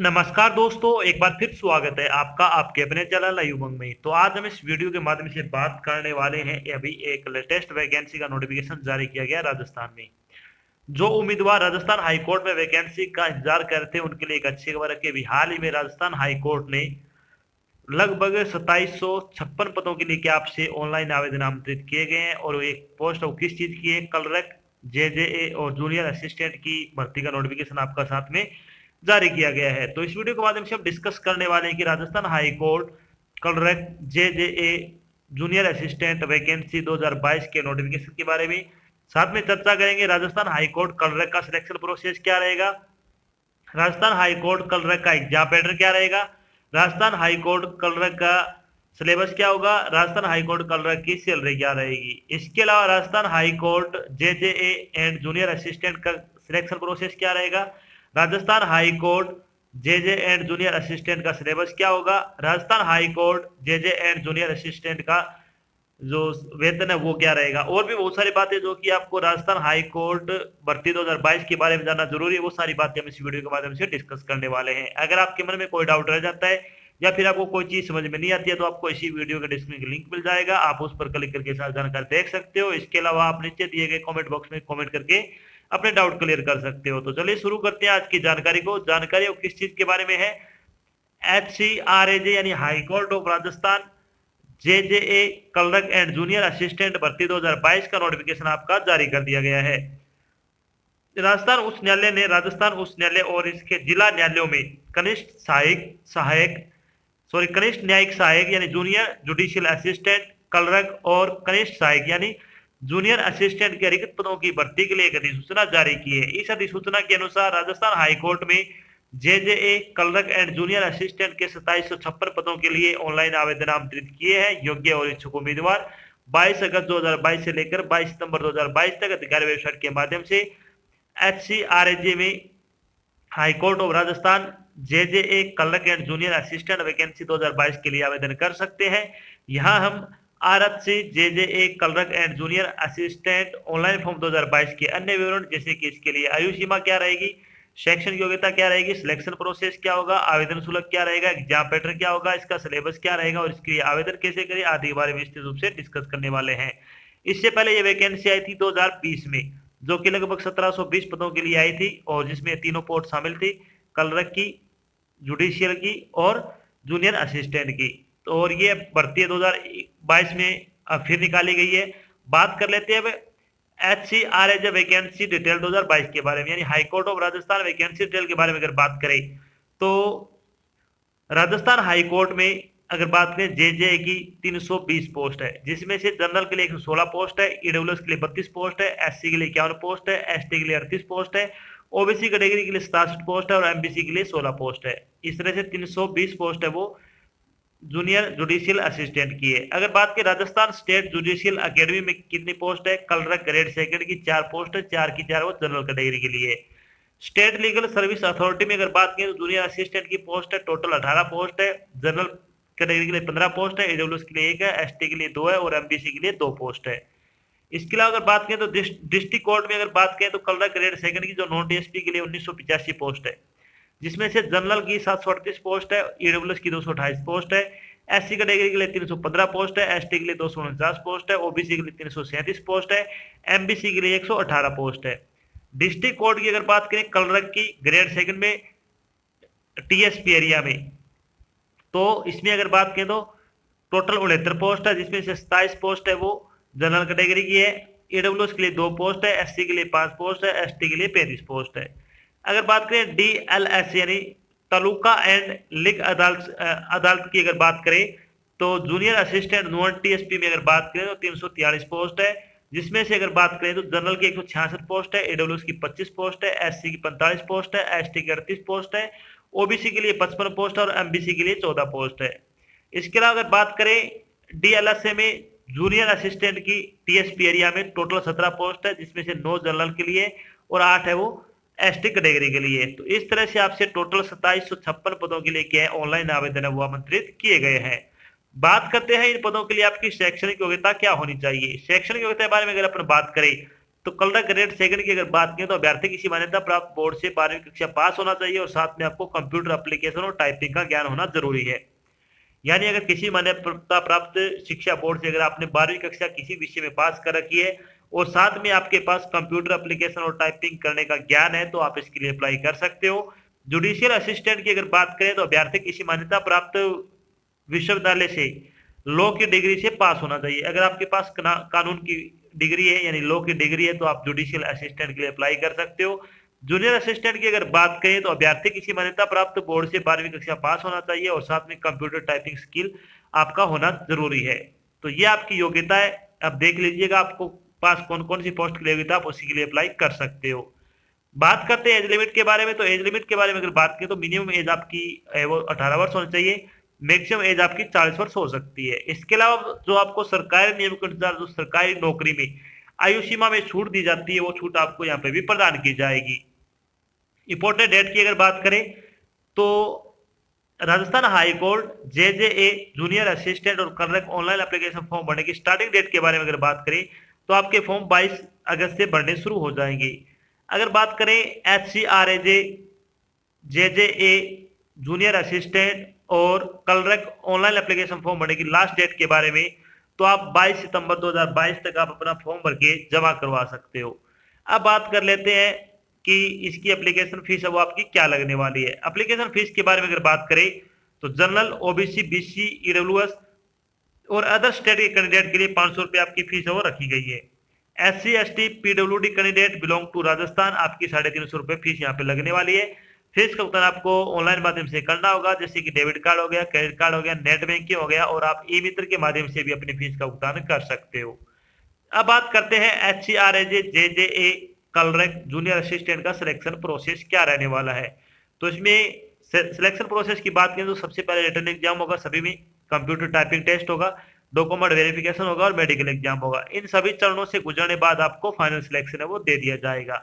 नमस्कार दोस्तों, एक बार फिर स्वागत है आपका आपके अपने चैनल उमंग में। तो आज हम इस वीडियो के माध्यम से बात करने वाले हैं। अभी एक लेटेस्ट वैकेंसी का नोटिफिकेशन जारी किया गया राजस्थान में। जो उम्मीदवार राजस्थान हाई कोर्ट में वैकेंसी का इंतजार करते हैं उनके लिए एक अच्छी खबर है कि अभी हाल ही में राजस्थान हाई कोर्ट ने लगभग 2756 पदों के लिए क्या आपसे ऑनलाइन आवेदन आमंत्रित किए गए हैं। और एक पोस्ट और किस चीज की है, क्लर्क, जेजेए और जूनियर असिस्टेंट की भर्ती का नोटिफिकेशन आपका साथ में जारी किया गया है। तो इस वीडियो के माध्यम से हम डिस्कस करने वाले हैं कि Rajasthan high court clerk, JJA, junior assistant vacancy 2022 के नोटिफिकेशन के बारे में। साथ में चर्चा करेंगे राजस्थान हाई कोर्ट क्लर्क का सिलेक्शन प्रोसेस क्या रहेगा, राजस्थान हाई कोर्ट क्लर्क का एग्जाम पैटर्न क्या रहेगा, राजस्थान हाई कोर्ट क्लर्क का सिलेबस क्या होगा, राजस्थान हाई कोर्ट क्लर्क की सैलरी क्या रहेगी। इसके अलावा Rajasthan high court JJA and junior assistant का सिलेक्शन प्रोसेस क्या रहेगा, Rajasthan high court JJ and junior assistant का सिलेबस क्या होगा, Rajasthan high court JJ and junior assistant का जो वेतन है वो क्या रहेगा। और भी बहुत सारी बातें जो कि आपको राजस्थान हाई कोर्ट भर्ती 2022 के बारे में जानना जरूरी है, वो सारी बातें हम इस वीडियो के माध्यम से डिस्कस करने वाले हैं। अगर आपके मन में कोई डाउट रह जाता है या फिर आपको कोई चीज समझ में नहीं आती है तो आपको इसी वीडियो के डिस्क्रिप्शन लिंक मिल जाएगा, आप उस पर क्लिक करके सारी जानकारी देख सकते हो। इसके अलावा आप नीचे दिए गए कमेंट बॉक्स में कमेंट करके अपने डाउट क्लियर कर सकते हो। तो चलिए शुरू करते हैं आज की जानकारी को। जानकारी किस चीज के बारे में है, HCRAJ यानी high court of Rajasthan JJA clerk and junior assistant भर्ती 2022 का नोटिफिकेशन आपका जारी कर दिया गया है। राजस्थान उच्च न्यायालय ने राजस्थान उच्च न्यायालय और इसके जिला न्यायालयों में कनिष्ठ सहायक सहायक कनिष्ठ न्यायिक सहायक यानी जूनियर जुडिशियल असिस्टेंट क्लर्क और कनिष्ठ सहायक यानी जूनियर असिस्टेंट के रिक्त पदों की भर्ती के लिए एक अधिसूचना जारी की है। इस अधिसूचना के अनुसार राजस्थान हाईकोर्ट में जेजेए क्लर्क एंड जूनियर असिस्टेंट के 2756 पदों के लिए ऑनलाइन आवेदन आमंत्रित किए हैं। योग्य और इच्छुक उम्मीदवार 22 अगस्त 2022 से लेकर 22 सितंबर 2022 तक अधिकारी वेबसाइट के माध्यम से HCRAJ में high court of Rajasthan JJA clerk and junior assistant vacancy 2022 के लिए आवेदन कर सकते हैं। यहाँ हम RHC JJA clerk and junior assistant online form 2022 के अन्य विवरण जैसे कि इसके लिए आयु सीमा क्या रहेगी, शैक्षणिक योग्यता क्या रहेगी, सिलेक्शन प्रोसेस क्या होगा, आवेदन शुल्क क्या रहेगा, एग्जाम पैटर्न क्या होगा, इसका सिलेबस क्या रहेगा और इसके लिए आवेदन कैसे करें आदि के बारे में विस्तृत रूप से डिस्कस करने वाले हैं। इससे पहले ये वैकेंसी आई थी 2020 में, जो कि लगभग 1720 पदों के लिए आई थी और जिसमें तीनों पोस्ट शामिल थी, क्लर्क की, जुडिशियल की और जूनियर असिस्टेंट की। तो और ये भर्ती 2022 में फिर निकाली गई है। बात कर लेते हैं अब HCRAJ वैकेंसी डिटेल 2022 के बारे में, यानी high court of Rajasthan vacancy detail के बारे में अगर बात करें तो राजस्थान हाईकोर्ट में अगर बात करें जेजे की 320 पोस्ट है, जिसमें से जनरल के लिए 116 पोस्ट है, ईडब्ल्यूएस के लिए 32 पोस्ट है, एससी के लिए 51 पोस्ट है, एसटी के लिए 38 पोस्ट है, ओबीसी कैटेगरी के लिए 67 पोस्ट है और एमबीसी के लिए 16 पोस्ट है। इस तरह से 320 पोस्ट है वो जूनियर जुडिशियल असिस्टेंट की है। अगर बात करें राजस्थान स्टेट जुडिशियल अकेडमी में कितनी पोस्ट है, क्लर्क ग्रेड सेकंड की 4 पोस्ट है, 4 की 4 वो जनरल कैटेगरी के लिए। स्टेट लीगल सर्विस अथॉरिटी में अगर बात करें तो जूनियर असिस्टेंट की पोस्ट है टोटल 18 पोस्ट है, जनरल कैटेगरी के लिए 15 पोस्ट है, ईडब्ल्यूएस के लिए 1 है, एसटी के लिए 2 है और एमबीसी के लिए 2 पोस्ट है। इसके अलावा अगर बात करें तो डिस्ट्रिक्ट कोर्ट में अगर बात करें तो क्लर्क ग्रेड सेकंड की जो नॉन टीएसपी के लिए 1985 पोस्ट है, जिसमें से जनरल की 738 पोस्ट है, ईडब्ल्यूएस की 228 पोस्ट है, एससी कैटेगरी के लिए 315 पोस्ट है, एसटी के लिए 249 पोस्ट है, ओबीसी के लिए 337 पोस्ट है, एमबीसी के लिए 118 पोस्ट है। डिस्ट्रिक्ट कोर्ट की अगर बात करें क्लर्क की ग्रेड सेकंड में टीएसपी एरिया में, तो इसमें अगर बात करें तो टोटल 69 पोस्ट है, जिसमें से 27 पोस्ट है वो जनरल कैटेगरी की है, ईडब्ल्यूएस के लिए 2 पोस्ट है, एससी के लिए 5 पोस्ट है, एसटी के लिए 35 पोस्ट है। अगर बात करें डीएलएस यानी तालुका एंड लीग अदालत की अगर बात करें तो जूनियर असिस्टेंट नॉन टीएसपी में अगर बात करें तो 343 पोस्ट है, जिसमें से अगर बात करें तो जनरल की 166 पोस्ट है, ईडब्ल्यूएस की 25 पोस्ट है, एससी की 45 पोस्ट है, एसटी की 38 पोस्ट है, ओबीसी के लिए 55 पोस्ट है और एमबीसी के लिए 14 पोस्ट है। इसके अलावा अगर बात करें डीएलएसए में जूनियर असिस्टेंट की टीएसपी एरिया में टोटल 17 पोस्ट है, जिसमें से 9 जनरल के लिए और 8 है वो एसटी कैटेगरी के लिए। तो इस तरह से आपसे टोटल 2756 पदों के लिए क्या है ऑनलाइन आवेदन है वो आमंत्रित किए गए हैं। बात करते हैं इन पदों के लिए आपकी शैक्षणिक योग्यता क्या होनी चाहिए। शैक्षणिक योग्यता के बारे में अगर अपन बात करें तो क्लर्क ग्रेड सेकंड की अगर बात करें तो अभ्यर्थी किसी मान्यता प्राप्त बोर्ड से 12वीं कक्षा पास होना चाहिए और साथ में आपको कंप्यूटर एप्लीकेशन और टाइपिंग का ज्ञान होना जरूरी है। यानी अगर किसी मान्यता प्राप्त शिक्षा बोर्ड से अगर आपने 12वीं कक्षा किसी विषय में पास कर रखी है और साथ में आपके पास कंप्यूटर एप्लीकेशन और टाइपिंग करने का ज्ञान है तो आप इसके लिए अप्लाई कर सकते हो। जुडिशियल असिस्टेंट की अगर बात करें तो अभ्यर्थी किसी मान्यता प्राप्त विश्वविद्यालय से लॉ की डिग्री से पास होना चाहिए। अगर आपके पास कानून की डिग्री है यानी लॉ की डिग्री है तो आप जुडिशियल असिस्टेंट के लिए अप्लाई कर सकते हो। जूनियर असिस्टेंट की अगर बात करें तो अभ्यर्थी किसी मान्यता प्राप्त बोर्ड से 12वीं कक्षा पास होना चाहिए और साथ में कंप्यूटर टाइपिंग स्किल आपका होना जरूरी है। तो ये आपकी योग्यता है। अब देख लीजिएगा आपको पास कौन कौन सी पोस्ट की योग्यता आप उसी के लिए अप्लाई कर सकते हो। बात करते हैं एज लिमिट के बारे में। तो एज लिमिट के बारे में अगर बात करें तो मिनिमम एज आपकी वो 18 वर्ष होनी चाहिए, मैक्सिमम एज आपकी 40 वर्ष हो सकती है। इसके अलावा जो आपको सरकारी नियम के अनुसार जो सरकारी नौकरी में आयु सीमा में छूट दी जाती है वो छूट आपको यहाँ पे भी प्रदान की जाएगी। इंपॉर्टेंट डेट की अगर बात करें तो Rajasthan high court JJA junior assistant और क्लर्क ऑनलाइन एप्लीकेशन फॉर्म भरने की स्टार्टिंग डेट के बारे में अगर बात करें तो आपके फॉर्म 22 अगस्त से भरने शुरू हो जाएंगे। अगर बात करें HCRAJ जेजेए जूनियर असिस्टेंट और क्लर्क ऑनलाइन एप्लीकेशन फॉर्म भरने की लास्ट डेट के बारे में तो आप 22 सितंबर 2022 तक आप अपना फॉर्म भर के जमा करवा सकते हो। अब बात कर लेते हैं कि इसकी एप्लीकेशन फीस है वो आपकी क्या लगने वाली है। एप्लीकेशन फीस के बारे में अगर बात करें तो जनरल ओबीसी बीसी ईडब्ल्यूएस और अदर स्टेट के कैंडिडेट के लिए 500 रुपये आपकी फीस है वो रखी गई है। SC ST PWD candidate belong to Rajasthan आपकी 350 रुपये फीस यहाँ पे लगने वाली है। फीस का भुगतान आपको ऑनलाइन माध्यम से करना होगा जैसे कि डेबिट कार्ड हो गया, क्रेडिट कार्ड हो गया, नेट बैंकिंग हो गया और आप ई मित्र के माध्यम से भी अपनी फीस का भुगतान कर सकते हो। अब बात करते हैं HCRAJ JJA clerk junior assistant का सिलेक्शन प्रोसेस क्या रहने वाला है। तो इसमें सिलेक्शन प्रोसेस की बात करें तो सबसे पहले रिटन एग्जाम होगा, सभी में कंप्यूटर टाइपिंग टेस्ट होगा, डॉक्यूमेंट वेरिफिकेशन होगा और मेडिकल एग्जाम होगा। इन सभी चरणों से गुजरने बाद आपको फाइनल सिलेक्शन है वो दे दिया जाएगा।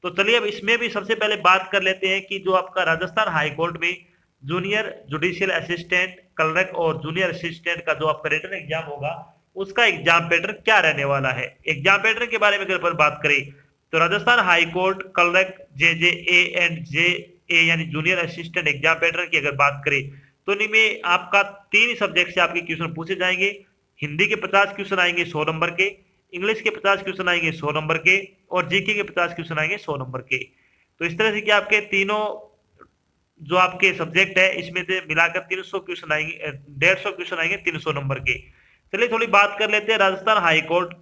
तो चलिए अब इसमें भी सबसे पहले बात कर लेते हैं कि जो आपका राजस्थान हाई कोर्ट में जूनियर जुडिशियल असिस्टेंट क्लर्क और जूनियर असिस्टेंट का जो आपका रिटन एग्जाम होगा उसका एग्जाम पैटर्न क्या रहने वाला है। एग्जाम पैटर्न के बारे में अगर बात करें तो Rajasthan high court clerk JJA and JA यानी जूनियर असिस्टेंट एग्जाम पैटर्न की अगर बात करें तो इनमें आपका 3 सब्जेक्ट से आपके क्वेश्चन पूछे जाएंगे। हिंदी के 50 क्वेश्चन आएंगे 100 नंबर के, इंग्लिश के 50 क्वेश्चन आएंगे 100 नंबर के और जीके के 50 क्वेश्चन आएंगे 100 नंबर के। तो इस तरह से कि आपके तीनों जो आपके सब्जेक्ट है इसमें से मिलाकर 300 क्वेश्चन आएंगे, 150 क्वेश्चन आएंगे 300 नंबर के। चलिए थोड़ी बात कर लेते हैं Rajasthan high court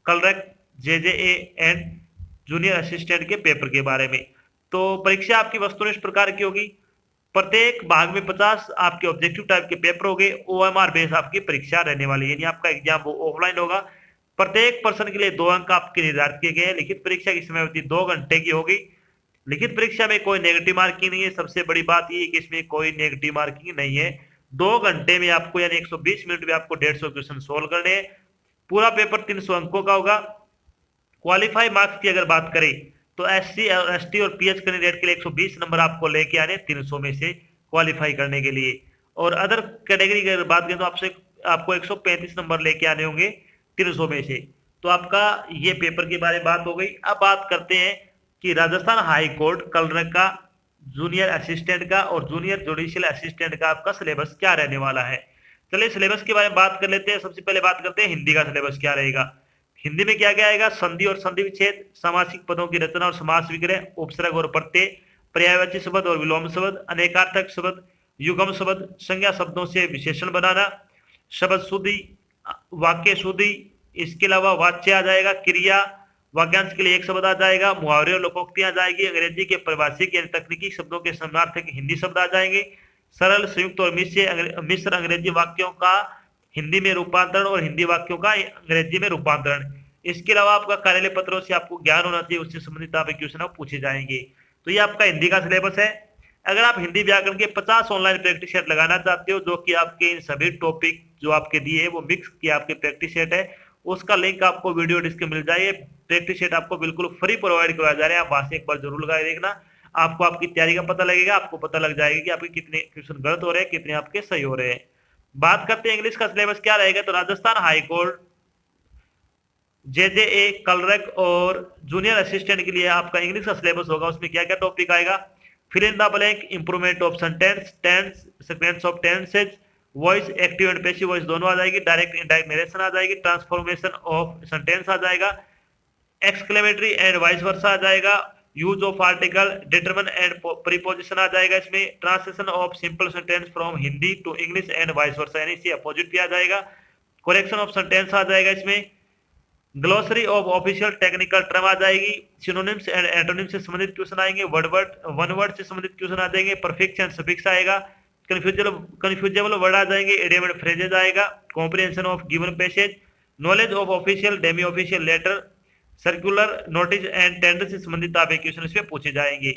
clerk JJA and junior assistant के पेपर के बारे में। तो परीक्षा आपकी वस्तुनिष्ठ प्रकार की होगी। प्रत्येक भाग में 50 आपके ऑब्जेक्टिव टाइप के पेपर होंगे। OMR बेस आपकी परीक्षा रहने वाली है यानी आपका एग्जाम वो ऑफलाइन होगा। प्रत्येक पर्सन के लिए 2 अंक आपके निर्धारित किए गए हैं। लिखित परीक्षा की समयावधि 2 घंटे की होगी। लिखित परीक्षा में कोई नेगेटिव मार्किंग नहीं है। सबसे बड़ी बात ये है कि इसमें कोई नेगेटिव मार्किंग नहीं है। 2 घंटे में आपको यानी 120 मिनट में आपको 150 क्वेश्चन सोल्व करने हैं। पूरा पेपर 300 अंकों का होगा। क्वालिफाई मार्क्स की अगर बात करें तो SC और ST और PH कैंडिडेट के लिए 120 नंबर आपको लेके आने 300 में से क्वालिफाई करने के लिए। और अदर कैटेगरी की अगर बात करें तो आपको 135 नंबर लेके आने होंगे 300 में से। तो आपका ये पेपर के बारे में बात हो गई। अब बात करते हैं कि राजस्थान हाई कोर्ट क्लर्क का, जूनियर असिस्टेंट का और जूनियर जुडिशियल असिस्टेंट का आपका सिलेबस क्या रहने वाला है। चलिए सिलेबस के बारे में बात कर लेते हैं। सबसे पहले बात करते हैं हिंदी का सिलेबस क्या रहेगा। हिंदी में क्या क्या आएगा, संधि और संधि विच्छेद, सामासिक पदों की रचना और समास विग्रह, उपसर्ग और प्रत्यय, पर्यायवाची शब्द और विलोम शब्द, अनेकार्थक शब्द, युगम शब्द, संज्ञा शब्दों से विशेषण बनाना, शब्द शुद्धि, वाक्य शुद्धि, इसके अलावा वाच्य आ जाएगा, क्रिया, वाक्यांश के लिए एक शब्द आ जाएगा, मुहावरे और लोकोक्तियां आ जाएगी, अंग्रेजी के परिभाषिक यानी तकनीकी शब्दों के समानार्थक हिंदी शब्द आ जाएंगे, सरल, संयुक्त और मिश्र अंग्रेजी वाक्यों का हिंदी में रूपांतरण और हिंदी वाक्यों का अंग्रेजी में रूपांतरण। इसके अलावा आपका कार्यालय पत्रों से आपको ज्ञान होना चाहिए, उससे संबंधित आपके क्वेश्चन पूछे जाएंगे। तो ये आपका हिंदी का सिलेबस है। अगर आप हिंदी व्याकरण के 50 ऑनलाइन प्रैक्टिस सेट लगाना चाहते हो जो कि आपके इन सभी टॉपिक जो आपके दिए है वो मिक्स किए आपके प्रैक्टिस सेट है, उसका लिंक आपको वीडियो डिस्क्रिप्शन मिल जाए। प्रैक्टिस सेट आपको बिल्कुल फ्री प्रोवाइड करवाया जा रहा है। आप वहां से एक बार जरूर लगा देखना, आपको आपकी तैयारी का पता लगेगा। आपको पता लग जाएगा कि आपके कितने क्वेश्चन गलत हो रहे हैं, कितने आपके सही हो रहे हैं। बात करते हैं इंग्लिश का सिलेबस क्या रहेगा। तो Rajasthan high court JJA clerk और जूनियर असिस्टेंट के लिए आपका इंग्लिश का सिलेबस होगा, उसमें क्या क्या टॉपिक आएगा, fill in the blank, improvement of sentence, tense, sequence of tenses, voice, active and passive voice दोनों आ जाएगी, डायरेक्ट इनडायरेक्ट नरेशन आ जाएगी, ट्रांसफॉर्मेशन ऑफ सेंटेंस आ जाएगा, एक्सक्लेमेटरी एंड वाइस वर्सा आ जाएगा, use of article, determiner and preposition आ जाएगा, इसमें translation of simple sentence from Hindi to English and vice versa यानी इससे अपोजिट भी आ जाएगा, करेक्शन ऑफ सेंटेंस आ जाएगा, इसमें glossary of official technical term आ जाएगी, सिनोनिम्स एंड एंटोनिम्स से संबंधित क्वेश्चन आएंगे, वन वर्ड से संबंधित क्वेश्चन आ जाएंगे, परफिक्स एंड सफिक्स आएगा, कन्फ्यूजेबल वर्ड आ जाएंगे, इडियम एंड फ्रेजेस आएगा, comprehension of given passage, knowledge of official demi official letter, circular notice and tender से संबंधित आप क्वेश्चन इसमें पूछे जाएंगे।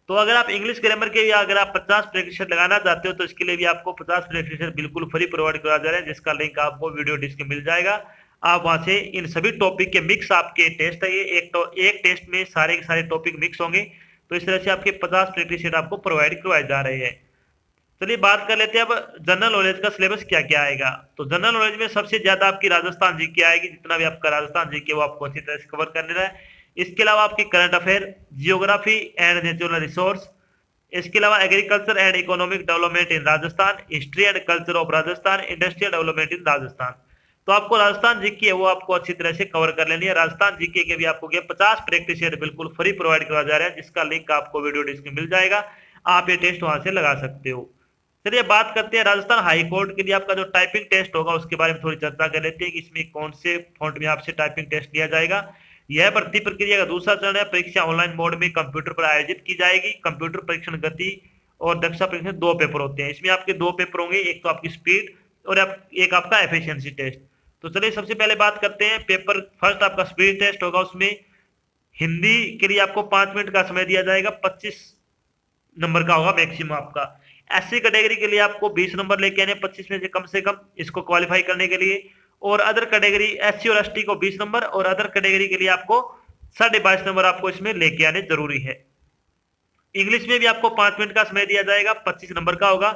तो अगर आप इंग्लिश ग्रामर के या अगर आप 50 प्रैक्टिस लगाना चाहते हो तो इसके लिए भी आपको 50 प्रैक्टिस बिल्कुल फ्री प्रोवाइड करा जा रहा है, जिसका लिंक आपको वीडियो डिस्क्रिप्शन में मिल जाएगा। आप वहां से इन सभी टॉपिक के मिक्स आपके टेस्ट है, ये एक टेस्ट में सारे के सारे टॉपिक मिक्स होंगे, तो इस तरह से आपके 50 प्रैक्टिस सेट आपको प्रोवाइड करवाए जा रहे हैं। चलिए बात कर लेते हैं अब जनरल नॉलेज का सिलेबस क्या क्या आएगा। तो जनरल नॉलेज में सबसे ज्यादा आपकी राजस्थान जीके आएगी, जितना भी आपका राजस्थान जीके वो आपको अच्छी तरह से कवर कर लेना है। इसके अलावा आपकी current affair, geography and natural resource, इसके अलावा agriculture and economic development in Rajasthan, history and culture of Rajasthan, industrial development in Rajasthan. तो आपको राजस्थान जीके है वो आपको अच्छी तरह से कवर कर लेनी है। राजस्थान जीके के भी आपको 50 प्रैक्टिस सेट बिल्कुल फ्री प्रोवाइड करवाया जा रहा है, जिसका लिंक आपको वीडियो डिस्क्रिप्शन में मिल जाएगा, आप ये टेस्ट वहां से लगा सकते हो। चलिए बात करते हैं राजस्थान हाई कोर्ट के लिए आपका जो टाइपिंग टेस्ट होगा उसके बारे में थोड़ी चर्चा कर लेते हैं कि इसमें कौन से फॉन्ट में आपसे टाइपिंग टेस्ट लिया जाएगा। यह भर्ती प्रक्रिया का दूसरा चरण है। परीक्षा ऑनलाइन मोड में कंप्यूटर पर आयोजित की जाएगी। कंप्यूटर परीक्षण गति और दक्षता परीक्षण 2 पेपर होते हैं। इसमें आपके 2 पेपर होंगे, एक तो आपकी स्पीड और एक आपका एफिशिएंसी टेस्ट। तो चलिए सबसे पहले बात करते हैं पेपर फर्स्ट आपका स्पीड टेस्ट होगा। उसमें हिंदी के लिए आपको 5 मिनट का समय दिया जाएगा, 25 नंबर का होगा मैक्सिमम आपका। एससी कैटेगरी के लिए आपको 20 नंबर लेके आने 25 में से कम इसको क्वालिफाई करने के लिए। और अदर कैटेगरी एससी और एसटी को 20 नंबर और अदर कैटेगरी के लिए आपको 22.5 नंबर आपको इसमें लेके आने जरूरी है। इंग्लिश में भी आपको 5 मिनट का समय दिया जाएगा, 25 नंबर का होगा।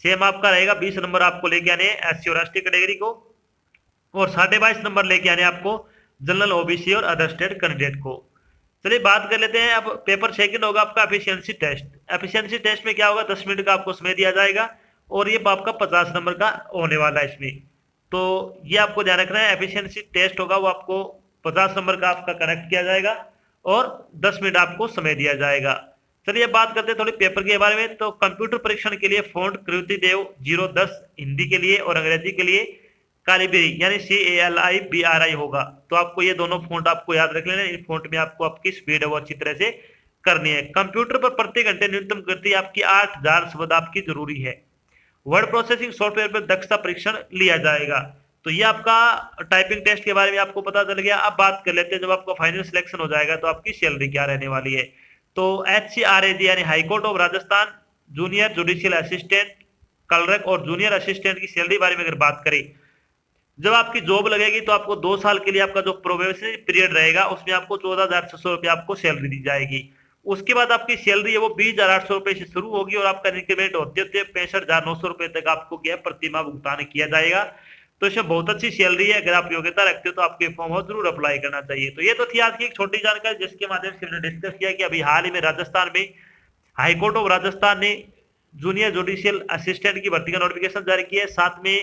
सेम आपका रहेगा, 20 नंबर आपको लेके आने एससी और एसटी कैटेगरी को और 22.5 नंबर लेके आने आपको जनरल ओबीसी और अदर स्टेट कैंडिडेट को। चलिए बात कर लेते हैं अब पेपर सेकंड होगा आपका एफिशिएंसी टेस्ट। एफिशिएंसी टेस्ट में क्या होगा, 10 मिनट का आपको समय दिया जाएगा और ये आपका 50 नंबर का होने वाला है इसमें। तो ये आपको ध्यान रखना है, एफिशिएंसी टेस्ट होगा वो आपको 50 नंबर का आपका कनेक्ट किया जाएगा और 10 मिनट आपको समय दिया जाएगा। चलिए बात करते हैं थोड़ी पेपर के बारे में। तो कंप्यूटर परीक्षण के लिए फॉन्ट कृति देव 010 हिंदी के लिए और अंग्रेजी के लिए कालीबेरी यानी CALIBRI होगा। तो आपको ये दोनों फॉन्ट आपको याद रख लेना। इन फॉन्ट में आपको आपकी स्पीड है वो अच्छी तरह से करनी है। कंप्यूटर पर प्रति घंटे न्यूनतम गति आपकी 8000 शब्द आपकी जरूरी है। वर्ड प्रोसेसिंग सॉफ्टवेयर पर दक्षता परीक्षण लिया जाएगा। तो ये आपका टाइपिंग टेस्ट के बारे में आपको पता चल गया। अब बात कर लेते हैं जब आपका फाइनल सिलेक्शन हो जाएगा तो आपकी सैलरी क्या रहने वाली है। तो HCRAG यानी high court of Rajasthan junior judicial assistant clerk और जूनियर असिस्टेंट की सैलरी बारे में अगर बात करें, जब आपकी जॉब लगेगी तो आपको 2 साल के लिए आपका जो प्रोबेशनरी पीरियड रहेगा उसमें आपको 14,600 रुपये आपको सैलरी दी जाएगी। उसके बाद आपकी सैलरी है वो 20,800 रुपये से शुरू होगी और आपका इंक्रीमेंट होते होते 65,900 रुपये तक आपको क्या प्रति माह भुगतान किया जाएगा। तो इसमें बहुत अच्छी सैलरी है। अगर आप योग्यता रखते हो तो आपके फॉर्म जरूर अप्लाई करना चाहिए। तो ये तो थी आज की एक छोटी जानकारी जिसके माध्यम से हमने डिस्कस किया कि अभी हाल ही में राजस्थान में हाईकोर्ट ऑफ राजस्थान ने जूनियर जुडिशियल असिस्टेंट की भर्ती का नोटिफिकेशन जारी किया है। साथ में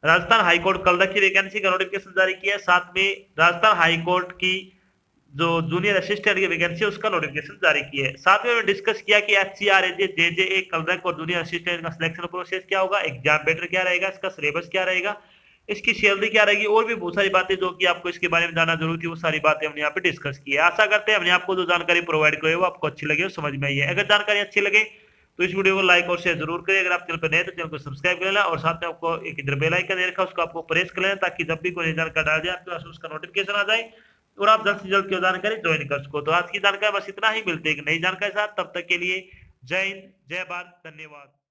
राजस्थान हाईकोर्ट क्लर्क की वैकेंसी का नोटिफिकेशन जारी किया है। साथ में राजस्थान हाईकोर्ट की जो जूनियर असिस्टेंट की वैकेंसी है उसका नोटिफिकेशन जारी किया है। साथ में डिस्कस किया कि HCRAG JJA क्लर्क और जूनियर असिस्टेंट का सिलेक्शन प्रोसेस क्या होगा, एग्जाम पैटर्न क्या रहेगा, इसका सिलेबस क्या रहेगा, इसकी सैलरी क्या रहेगी और भी बहुत सारी बातें जो कि आपको इसके बारे में जानना जरूरी थी वो सारी बातें हमने यहाँ पे डिस्कस की है। आशा करते हैं हमने आपको जो जानकारी प्रोवाइड करी वो आपको अच्छी लगे और समझ में आई है। अगर जानकारी अच्छी लगे तो इस वीडियो को लाइक और शेयर जरूर करें। अगर आप चैनल पर नए तो चैनल को सब्सक्राइब कर लेना और साथ में आपको एक इधर बेल आइकन दे रखा है उसको आपको प्रेस कर लेना ताकि जब भी कोई जानकारी डाल जाए आपके पास उसका नोटिफिकेशन आ जाए और आप जल्द से जल्द की जानकारी ज्वाइन कर सको। तो आज की जानकारी बस इतना ही, मिलते हैं एक नई जानकारी के साथ। तब तक के लिए जय हिंद, जय भारत, धन्यवाद।